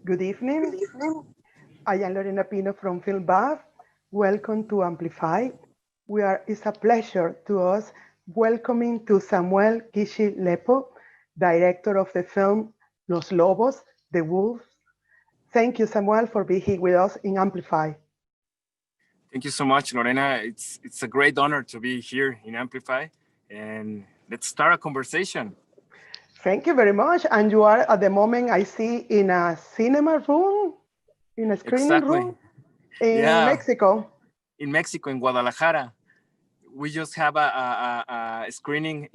Good evening. I am Lorena Pino from FilmBath. Welcome to Amplify. It's a pleasure to us welcoming to Samuel Kishi Leopo, director of the film Los Lobos, The Wolves. Thank you, Samuel, for being here with us in Amplify. Thank you so much, Lorena. It's a great honor to be here in Amplify, and let's start a conversation. Thank you very much. And you are at the moment, I see, in a cinema room, in a screening Exactly. room in Yeah, Mexico. in Mexico, in Guadalajara. We just have a screening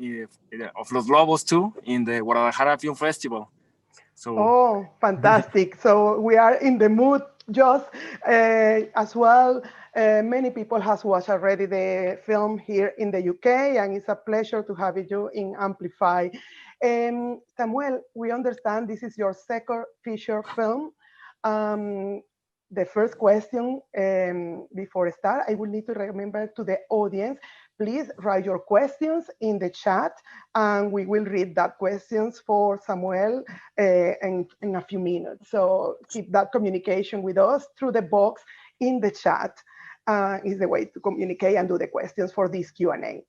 of Los Lobos too in the Guadalajara Film Festival. So, Oh, fantastic. So we are in the mood just as well. Many people has watched already the film here in the UK, and it's a pleasure to have you in Amplify. Samuel, we understand this is your second feature film. Um, the first question before start, I will need to remember to the audience, please write your questions in the chat, and we will read that questions for Samuel in a few minutes. So keep that communication with us through the box in the chat. Is the way to communicate and do the questions for this Q&A.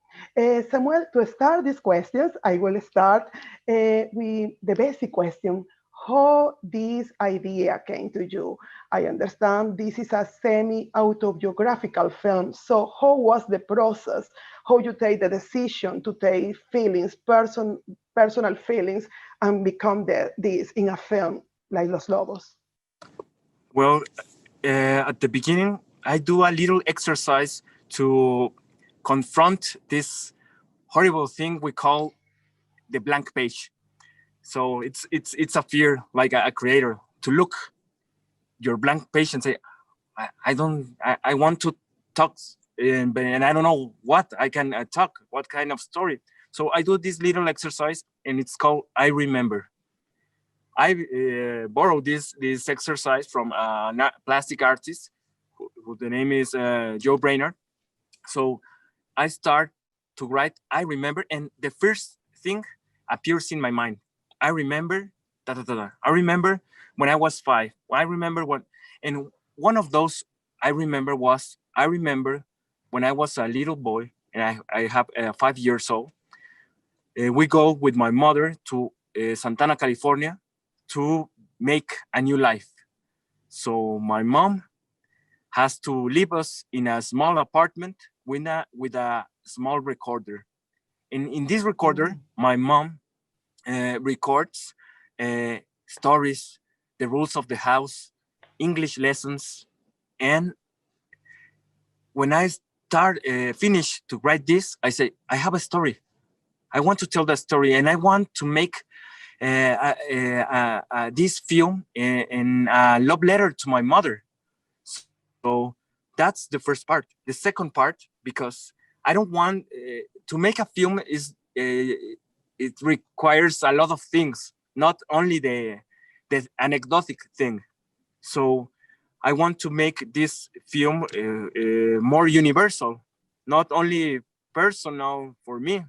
Samuel, to start these questions, I will start with the basic question. How this idea came to you? I understand this is a semi-autobiographical film. So how was the process? How you take the decision to take feelings, personal feelings, and become this in a film like Los Lobos? well, at the beginning, I do a little exercise to confront this horrible thing we call the blank page. So it's a fear, like a creator, to look your blank page and say, I want to talk, and I don't know what I can talk, what kind of story. So I do this little exercise, and it's called I Remember. I borrowed this exercise from a plastic artist, who the name is Joe Brainerd. So I start to write I remember, and the first thing appears in my mind. I remember, da, da, da, da. I remember when I was 5. I remember when, and one of those I remember was, I remember when I was a little boy, and I have 5 years old. We go with my mother to Santana, California, to make a new life. So my mom has to leave us in a small apartment with a small recorder. And in this recorder, my mom records stories, the rules of the house, English lessons. And when I finish to write this, I say, I have a story. I want to tell that story, and I want to make this film in a love letter to my mother. So that's the first part. The second part, because I don't want to make a film is it requires a lot of things, not only the anecdotic thing. So I want to make this film more universal, not only personal for me.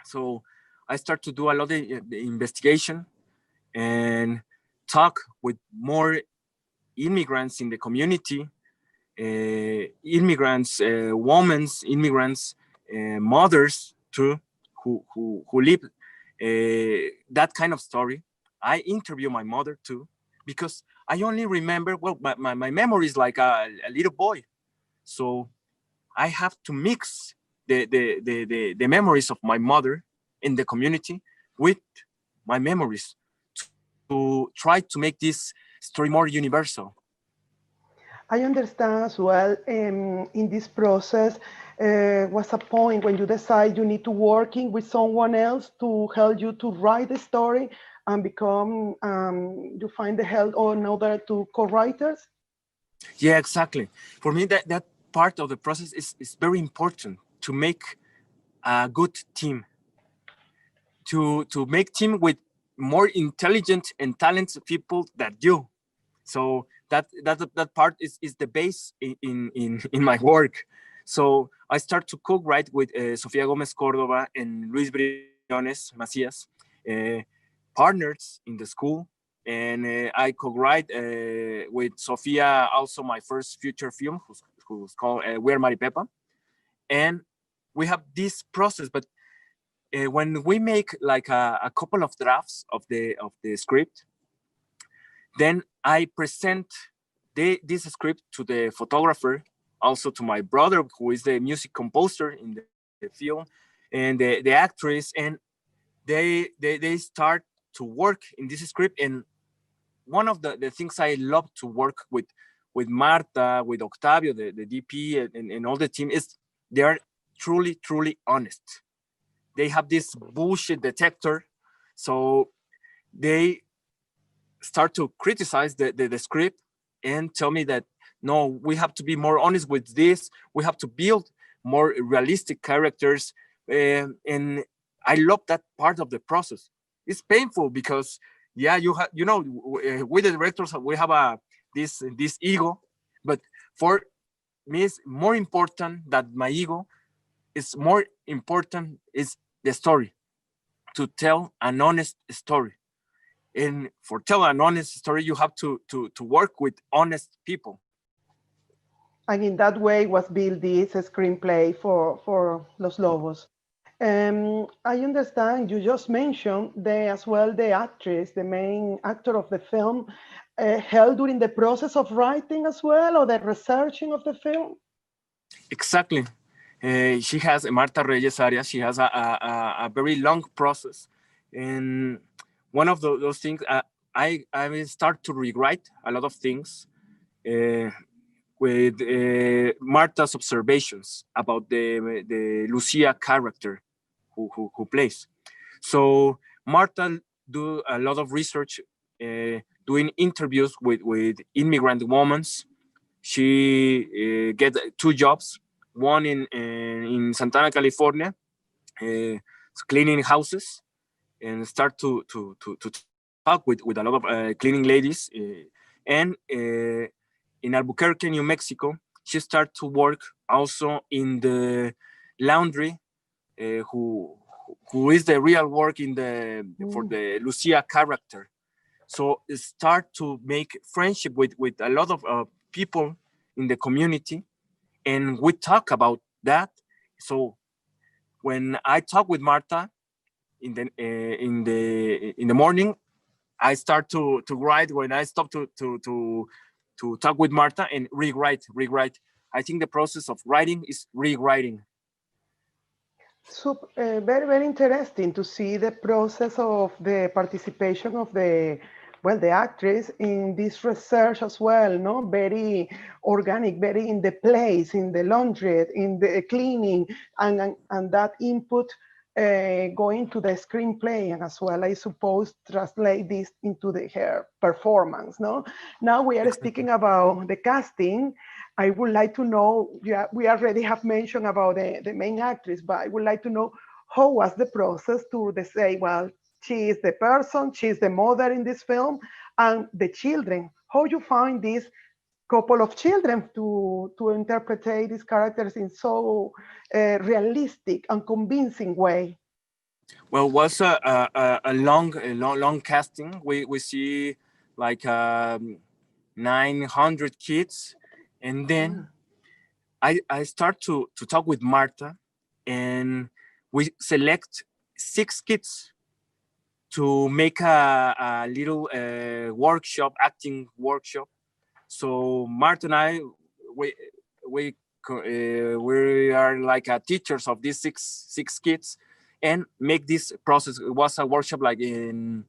So I start to do a lot of investigation and talk with more immigrants in the community, immigrants, immigrants, mothers too, who live that kind of story. I interview my mother too, because I only remember, well, my memory is like a little boy. So I have to mix the memories of my mother in the community with my memories to try to make this story more universal. I understand as well in this process was a point when you decide you need to working with someone else to help you to write the story and become, you find the help or another to co-writers? Yeah, exactly. For me, that part of the process is very important to make a good team, to make team with more intelligent and talented people than you. So that part is the base in my work. So I start to co-write with Sofia Gomez Cordova and Luis Briones Macias, partners in the school, and I co-write with Sofia also my first feature film, who's called We're Maripepa, and we have this process. But when we make like a couple of drafts of the script, then I present this script to the photographer, also to my brother, who is the music composer in the film, and the actress, and they start to work in this script. And one of the things I love to work with Marta, with Octavio, the DP, and all the team, is they are truly honest. They have this bullshit detector, so they start to criticize the script and tell me that no, we have to be more honest with this. We have to build more realistic characters, and I love that part of the process. It's painful because yeah, you know, with the directors we have this ego, but for me it's more important that my ego is more important is the story, to tell an honest story. And for tell an honest story, you have to work with honest people. And in that way was built this screenplay for Los Lobos. I understand you just mentioned as well the actress, the main actor of the film, helped during the process of writing as well, or the researching of the film? Exactly. She has, Marta Reyes Arias, she has a very long process. And one of those things, I will start to rewrite a lot of things with Marta's observations about the Lucia character who plays. So Marta do a lot of research, doing interviews with immigrant women. She get 2 jobs, one in Santana, California, cleaning houses, and start to talk with a lot of cleaning ladies, and in Albuquerque, New Mexico, she started to work also in the laundry, who is the real work in for the Lucia character. So start to make friendship with a lot of people in the community, and we talk about that. So when I talk with Marta in the morning, I start to write. When I stop to talk with Marta and rewrite. I think the process of writing is rewriting. So very interesting to see the process of the participation of the actress in this research as well. No, very organic, very in the place, in the laundry, in the cleaning, and that input going to the screenplay, and as well, I suppose, translate this into her performance. No, now we are speaking about the casting. I would like to know, yeah, we already have mentioned about the main actress, but I would like to know how was the process to say, well, she is the person, she is the mother in this film, and the children. How you find this couple of children to interpret these characters in so realistic and convincing way? Well, it was a long casting. We see like 900 kids, and then I start to talk with Marta, and we select 6 kids to make a little workshop, acting workshop. So Marta and I, we we we are like teachers of these six kids, and make this process. It was a workshop like in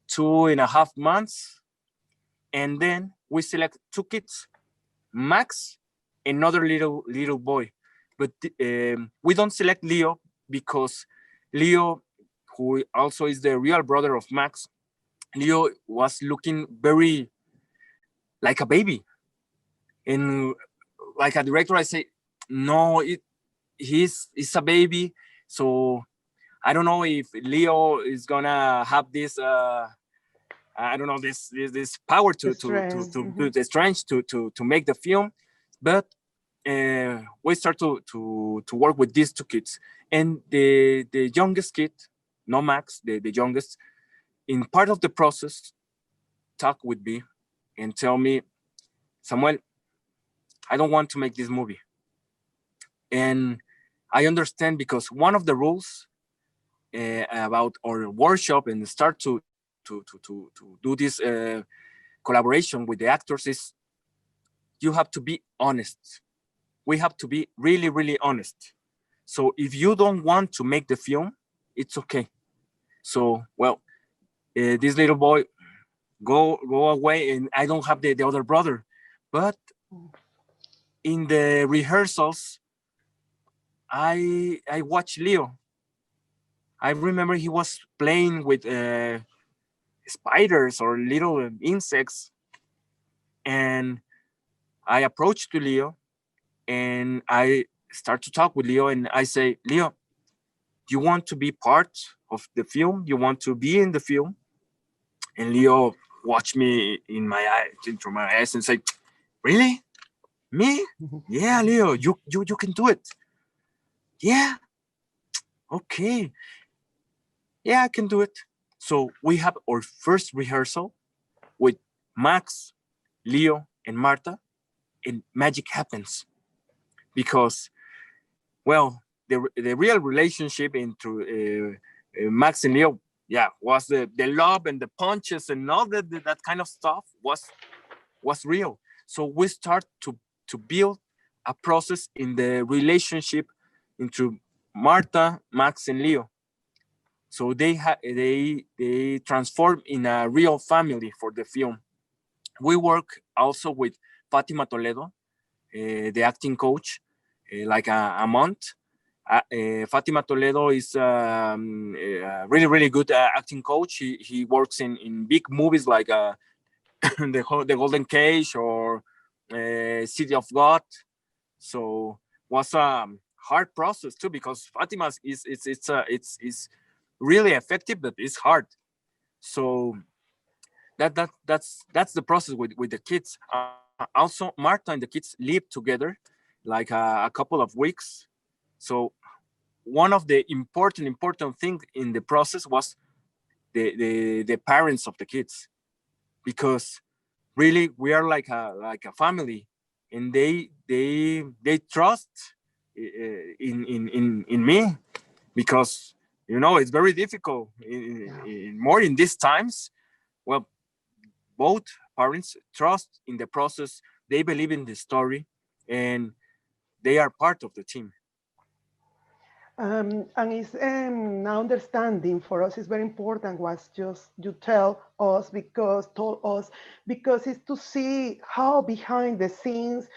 2.5 months, and then we select 2 kids, Max, another little boy. But we don't select Leo because Leo, who also is the real brother of Max, Leo was looking very like a baby. And like a director, I say, no, he's a baby. So I don't know if Leo is gonna have this I don't know, this power to do the strength to make the film. But we start to work with these 2 kids, and the youngest kid, no Max, the youngest, in part of the process, talk with me and tell me, Samuel, I don't want to make this movie. And I understand, because one of the rules about our workshop and start to do this collaboration with the actors is you have to be honest. We have to be really, really honest. So if you don't want to make the film, it's okay. So, well, this little boy go away, and I don't have the other brother. But in the rehearsals, I watched Leo. I remember he was playing with spiders or little insects, and I approached to Leo, and I start to talk with Leo, and I say, Leo, you want to be part of the film? You want to be in the film? And Leo watched me in my eye, into my eyes, and say, really? Me? Yeah, Leo, you can do it. Yeah. Okay. Yeah, I can do it. So we have our first rehearsal with Max, Leo, and Marta, and magic happens, because, well, the real relationship into Max and Leo, yeah, was the love and the punches and all that kind of stuff was real. So we start to build a process in the relationship into Marta, Max, and Leo. So they transform in a real family for the film. We work also with Fatima Toledo, the acting coach, like a month. Fatima Toledo is a really, really good acting coach. He works in big movies like the Golden Cage or City of God. So was a hard process too, because Fatima is really effective, but it's hard. So that's the process with the kids. Also, Marta and the kids live together like a couple of weeks. So one of the important thing in the process was the parents of the kids, because really we are like a family, and they trust in me, because it's very difficult more in these times. Well, both parents trust in the process, they believe in the story, and they are part of the team. And it's understanding for us is very important. Was just you told us because it's to see how behind the scenes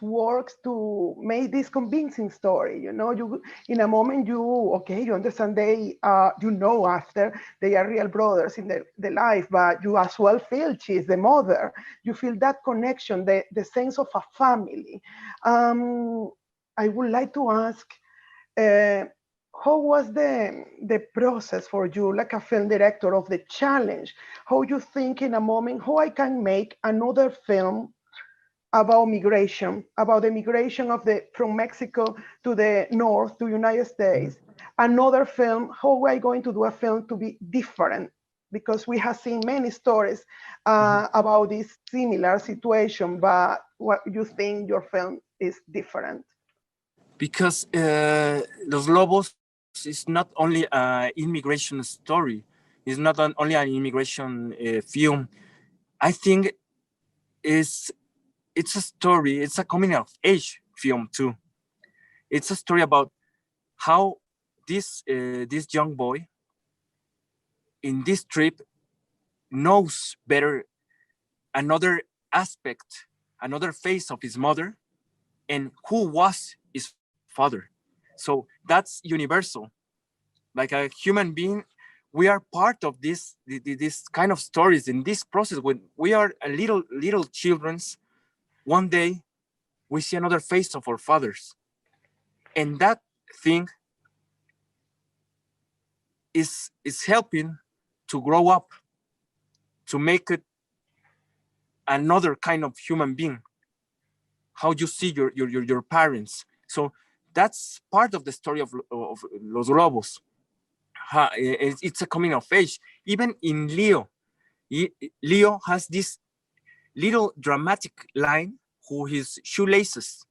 works to make this convincing story. You in a moment you understand after they are real brothers in the life, but you as well feel she's the mother. You feel that connection, the sense of a family. Um, I would like to ask uh, how was the process for you, like a film director, of the challenge? How you think in a moment how I can make another film about migration, about the migration of the from Mexico to the north to United States? Another film, how are I going to do a film to be different? Because we have seen many stories about this similar situation, but what you think your film is different? Because Los Lobos is not only an immigration story, it's not only an immigration film. I think is it's a story, it's a coming of age film too. It's a story about how this young boy in this trip knows better another aspect, another face of his mother, and who was his father. So that's universal. Like a human being, we are part of this kind of stories in this process. When we are a little children's, one day we see another face of our fathers, and that thing is helping to grow up, to make it another kind of human being, how you see your parents. So that's part of the story of Los Lobos. It's a coming of age. Even in Leo, Leo has this little dramatic line who his shoelaces.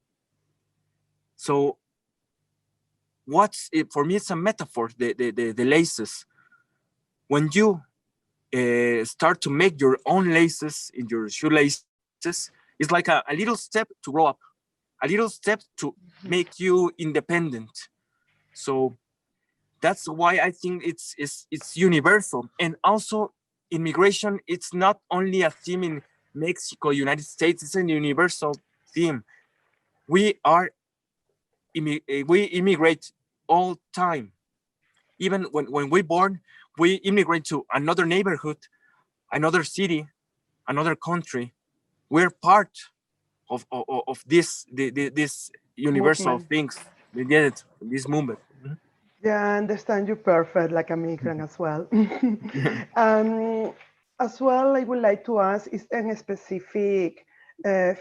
So what's it for me? It's a metaphor. The laces. When you start to make your own laces in your shoelaces, it's like a little step to grow up, a little step to make you independent. So that's why I think it's universal. And also immigration, it's not only a theme in Mexico, United States, it's a universal theme. We are we immigrate all time. Even when we're born, we immigrate to another neighborhood, another city, another country. We're part of this universal Movement. things. We get it, this movement. Yeah, I understand you perfect, like a migrant as well. um, as well, I would like to ask, is there a specific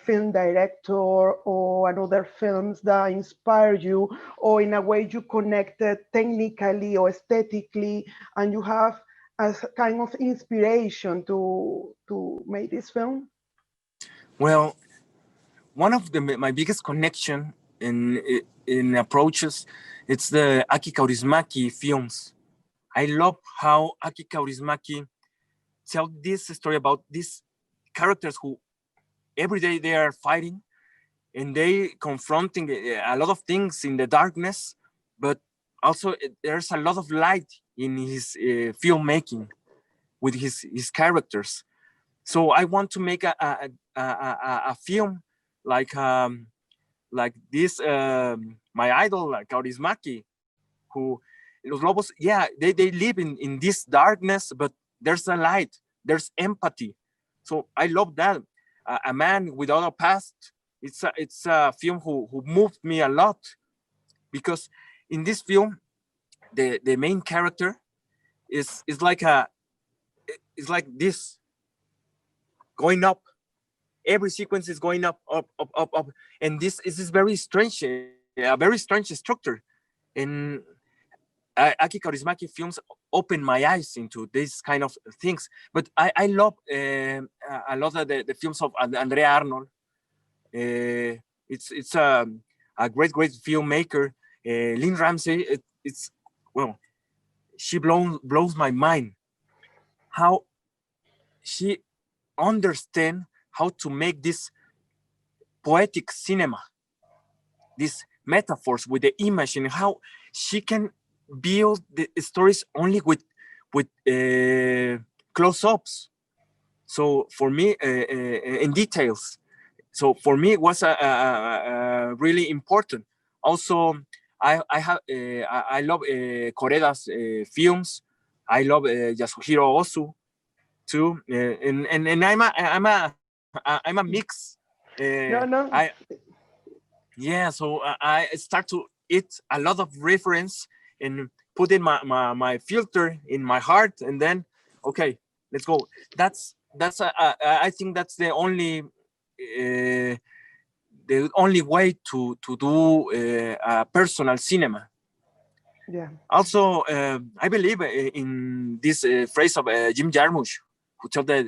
film director or another films that inspire you, or in a way you connected technically or aesthetically, and you have as kind of inspiration to make this film? Well, one of my biggest connection in approaches, it's the Aki Kaurismäki films. I love how Aki Kaurismäki tell this story about these characters who every day they are fighting and they confronting a lot of things in the darkness, but also there's a lot of light in his filmmaking with his characters. So I want to make a film like this my idol like Kaurismäki, who Los Lobos, yeah, they live in this darkness, but there's a light, there's empathy. So I love that. A man without a past. It's a film who moved me a lot because in this film the main character is like a is like this going up. Every sequence is going up, up, up, up, up, and this is this very strange, a very strange structure. And Aki Kaurismäki films open my eyes into this kind of things. But I love a lot of the films of Andrea Arnold. It's a great filmmaker. Lynn Ramsey, it's well, she blows my mind how she understand how to make this poetic cinema, these metaphors with the image, and how she can build the stories only with close-ups. So for me, in details. So for me, it was really important. Also, I love Koreda's films. I love Yasuhiro Ozu too, and I'm a mix. No, I no. Yeah, so I start to eat a lot of reference and put in my filter in my heart, and then okay, let's go. I think that's the only way to do personal cinema. Yeah. Also, I believe in this phrase of Jim Jarmusch, who told that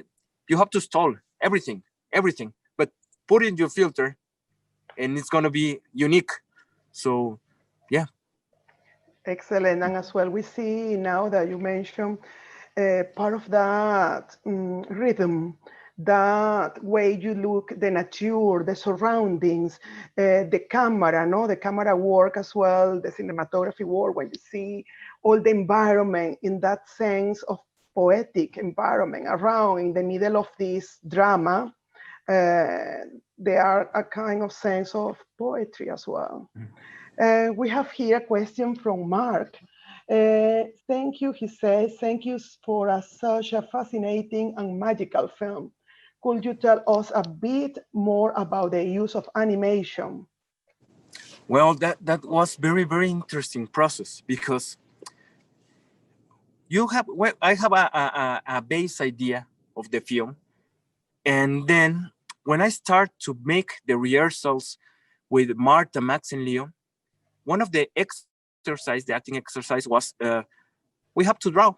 you have to stall everything, but put in your filter, and it's gonna be unique. So, yeah. Excellent. And as well, we see now that you mentioned part of that rhythm, that way you look, the nature, the surroundings, the camera, no, the camera work as well, the cinematography work, when you see all the environment in that sense of poetic environment around in the middle of this drama, uh, there are a kind of sense of poetry as well. We have here a question from Mark. Thank you, he says. Thank you for such a fascinating and magical film. Could you tell us a bit more about the use of animation? Well, that was very interesting process because I have a base idea of the film, and then when I start to make the rehearsals with Marta, Max, and Leo, one of the acting exercise was we have to draw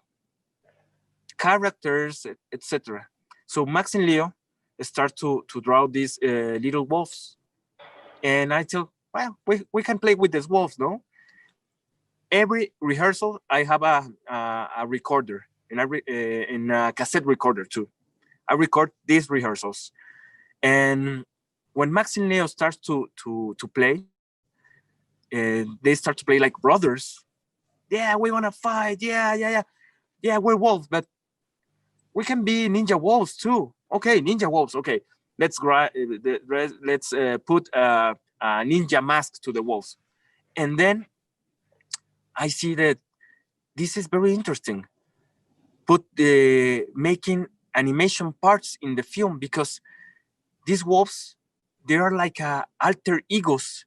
characters, etc. So Max and Leo start to draw these little wolves, and I tell, well, we can play with these wolves, no? Every rehearsal, I have a recorder and a cassette recorder too. I record these rehearsals, and when Max and Leo starts to play, they start to play like brothers. Yeah, we want to fight. Yeah, we're wolves, but we can be ninja wolves too. Okay, ninja wolves. Okay, let's put a ninja mask to the wolves, and then I see that this is very interesting. Put the making animation parts in the film, because these wolves, they are like alter egos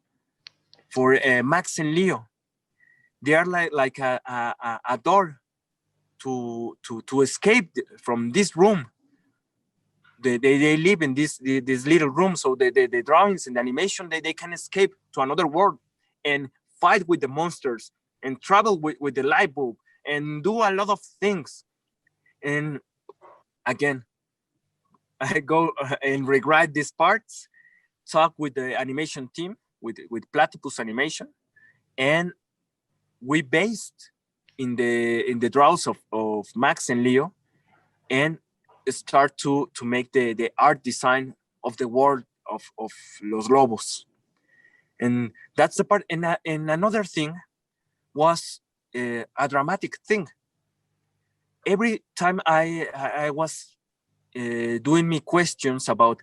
for Max and Leo. They are like a door to escape from this room. They live in this little room, so the drawings and the animation, they can escape to another world and fight with the monsters and travel with the light bulb and do a lot of things. And again, I go and rewrite these parts, talk with the animation team, with Platypus Animation, and we based in the draws of Max and Leo, and start to make the art design of the world of Los Lobos. And that's the part. And another thing was a dramatic thing. Every time I was doing me questions about,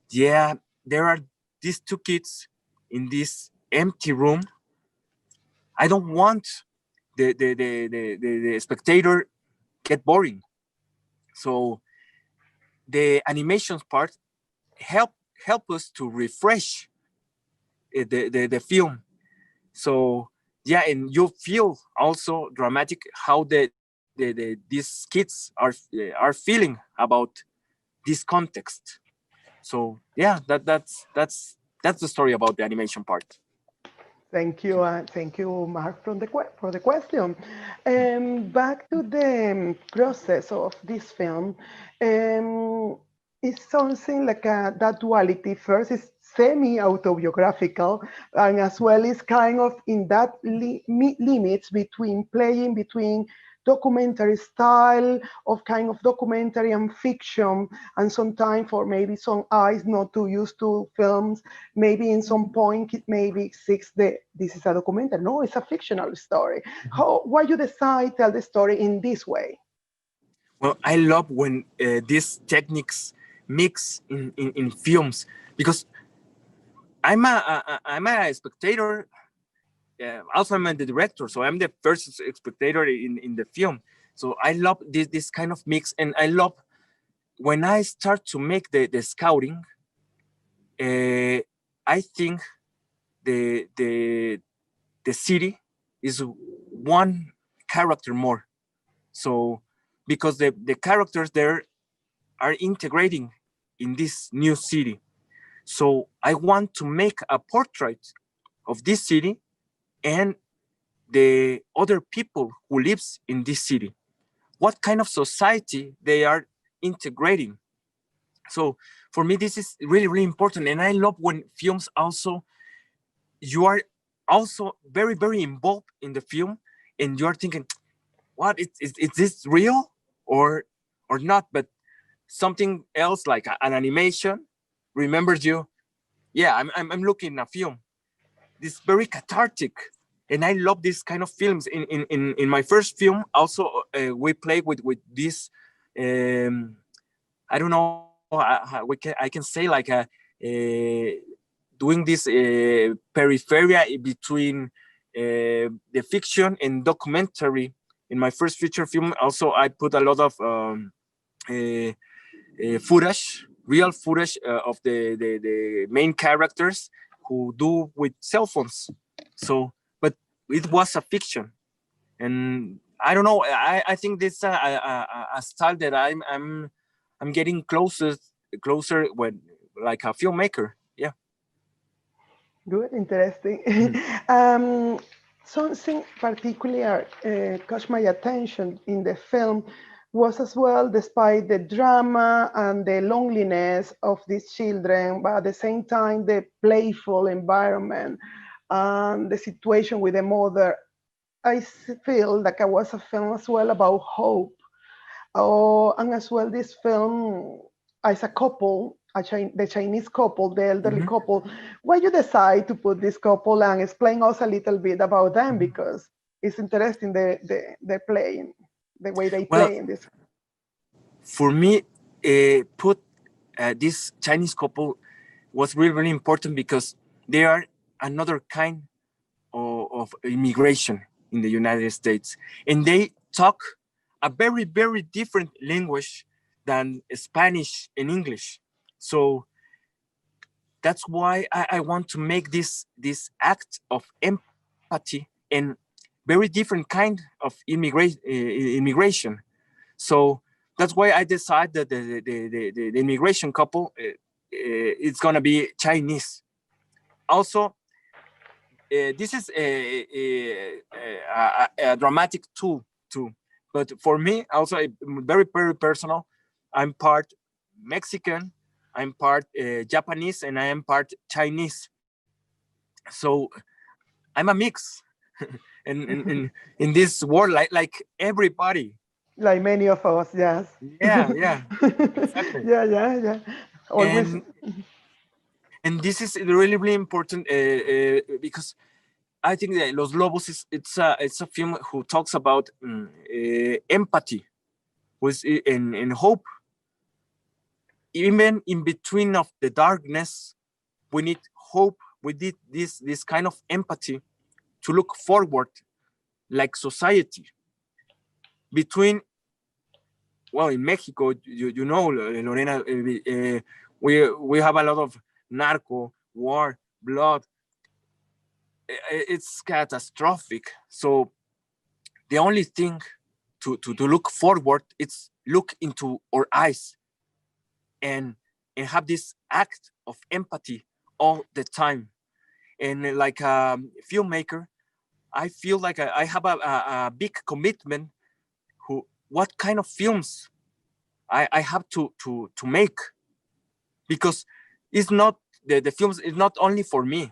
yeah, there are these two kids in this empty room. I don't want the spectator get boring. So the animations part help us to refresh the film. So yeah, and you feel also dramatic how these kids are feeling about this context. So yeah, that's the story about the animation part. Thank you, Mark, for the question. Back to the process of this film, it's something like that duality. First, it's semi-autobiographical, and as well is kind of in that limits between playing between documentary style of kind of documentary and fiction, and sometimes for maybe some eyes not too used to films, maybe in some point it maybe seeks this is a documentary. No, it's a fictional story. Why you decide tell the story in this way? Well, I love when these techniques mix in films, because I'm a spectator. Also, I'm the director, so I'm the first spectator in the film. So I love this kind of mix, and I love when I start to make the scouting. I think the the city is one character more. So because the characters there are integrating in this new city. So I want to make a portrait of this city and the other people who lives in this city. What kind of society they are integrating. So for me, this is really, really important. And I love when films also, you are also very, very involved in the film, and you're thinking, what is this real or not? But something else like an animation remembers you. Yeah, I'm looking at a film. This very cathartic, and I love this kind of films. In my first film, also we played with this. I don't know. I can say like doing this peripheria between the fiction and documentary. In my first feature film, also I put a lot of footage, real footage of the main characters who do with cell phones. So, but it was a fiction, and I don't know. I think this is a style that I'm getting closer with, like a filmmaker. Yeah. Good, interesting. Mhm. um, Something particular caught my attention in the film was as well, despite the drama and the loneliness of these children, but at the same time, the playful environment and the situation with the mother, feel like it was a film as well about hope. Oh, and as well, this film as a couple, the Chinese couple, the elderly Mhm. couple. Why you decide to put this couple and explain us a little bit about them, because it's interesting the playing, the way they Well, play in this. for me, put this Chinese couple was really, really important because they are another kind of immigration in the United States. And they talk a very, very different language than Spanish and English. So that's why I want to make this act of empathy and very different kind of immigration. So that's why I decided that the immigration couple it's gonna be Chinese. Also, this is a dramatic tool too. But for me, also very, very personal. I'm part Mexican, I'm part Japanese, and I am part Chinese. So I'm a mix in this world, like everybody. Like many of us, yes. Yeah, yeah, exactly. Yeah, yeah, yeah. Always. And this is really, really important because I think that Los Lobos it's a film who talks about empathy with and hope. Even in between of the darkness, we need hope. We need this kind of empathy to look forward, like society. Between, well, in Mexico, you know, Lorena, we have a lot of narco war, blood. It's catastrophic. So the only thing to look forward, it's look into our eyes and have this act of empathy all the time. And like a filmmaker, I feel like I have a big commitment who what kind of films I have to make, because it's not the films is not only for me,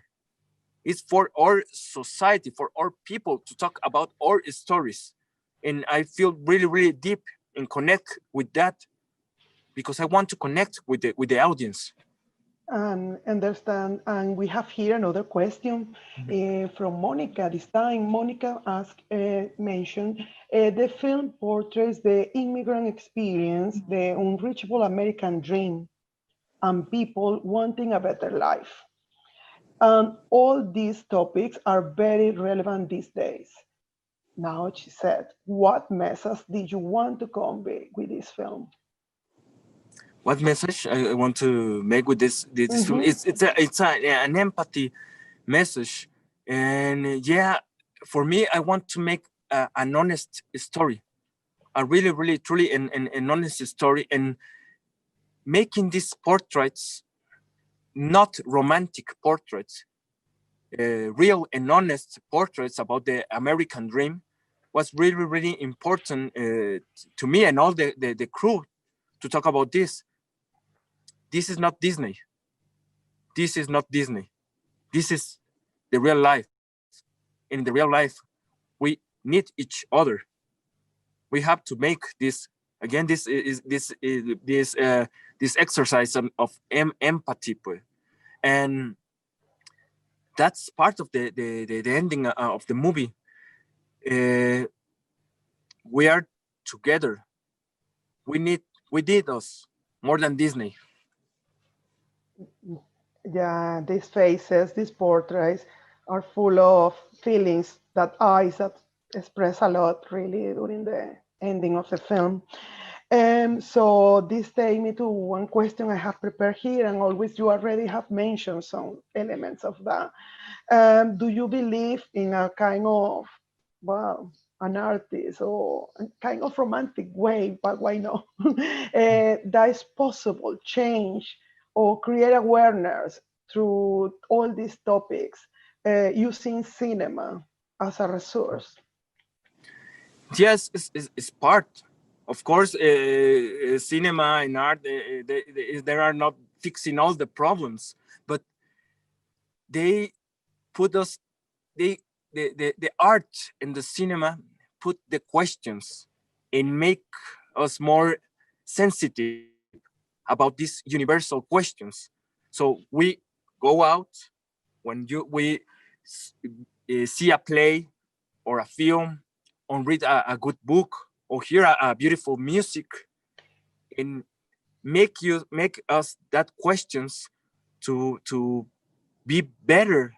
it's for our society, for our people to talk about our stories. And I feel really, really deep and connect with that because I want to connect with the audience. And understand. And we have here another question from Monica. This time, Monica asked, mentioned, the film portrays the immigrant experience, the unreachable American dream, and people wanting a better life. And all these topics are very relevant these days. Now, she said, what message did you want to convey with this film? What message I want to make with this film? Mhm. An empathy message, and yeah, for me, I want to make an honest story, a really, really, truly an honest story, and making these portraits not romantic portraits, real and honest portraits about the American dream was really, really important to me and all the crew to talk about this. This is not Disney. This is not Disney. This is the real life. In the real life, we need each other. We have to make this again. This exercise of empathy, and that's part of the ending of the movie. Uh, we are together. We did us more than Disney. Yeah, these faces, these portraits are full of feelings that eyes that express a lot really during the ending of the film. So this takes me to one question I have prepared here, and always you already have mentioned some elements of that. Do you believe in a kind of, well, an artist or a kind of romantic way, but why not? That is possible change or create awareness through all these topics using cinema as a resource. Yes, it's part Of course, cinema and art, they are not fixing all the problems, but they put us, the art and the cinema put the questions and make us more sensitive about these universal questions. So we go out when we see a play or a film, or read a good book, or hear a beautiful music, and make us that questions to be better.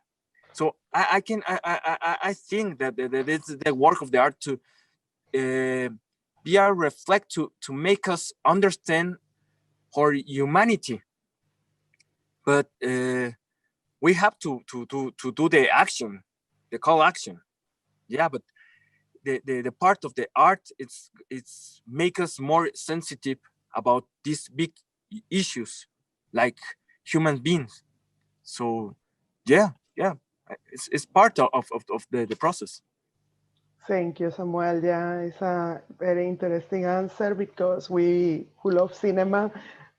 So I think that it's the work of the art to be a reflect to make us understand our humanity. But we have to do the action, the call action. Yeah, but the part of the art, it's make us more sensitive about these big issues like human beings. So yeah, it's part of the process. Thank you, Samuel. Yeah, it's a very interesting answer because we who love cinema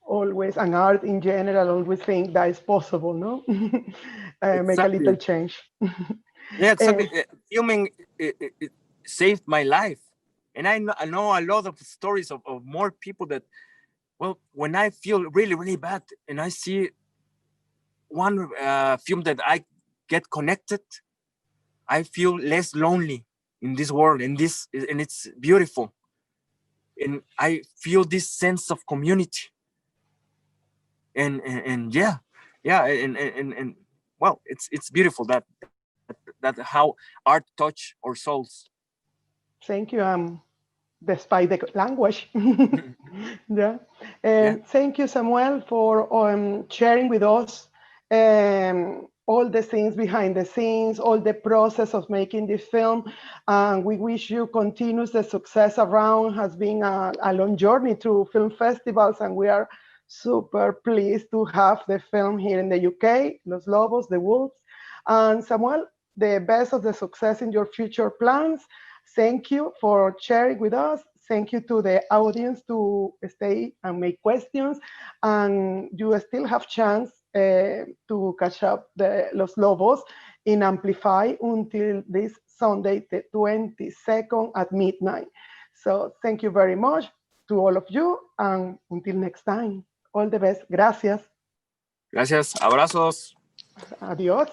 always and art in general always think that is possible, no? Make a little Exactly. change. Yeah, Eh, exactly. Filming it saved my life, and I know a lot of stories of more people that, well, when I feel really bad and I see one film that I get connected, I feel less lonely in this world, and it's beautiful, and I feel this sense of community, and yeah, and well, it's beautiful that how art touch our souls. Thank you. Despite the language. Yeah. Yeah, Thank you, Samuel, for sharing with us all the things behind the scenes, all the process of making this film. And we wish you continuous the success around. Has been a long journey through film festivals, and we are super pleased to have the film here in the UK, Los Lobos, The Wolves. And Samuel, the best of the success in your future plans. Thank you for sharing with us. Thank you to the audience to stay and make questions. And you still have chance to catch up the Los Lobos in Amplify until this Sunday, the 22nd at midnight. So thank you very much to all of you. And until next time, all the best. Gracias. gracias, abrazos. Adiós.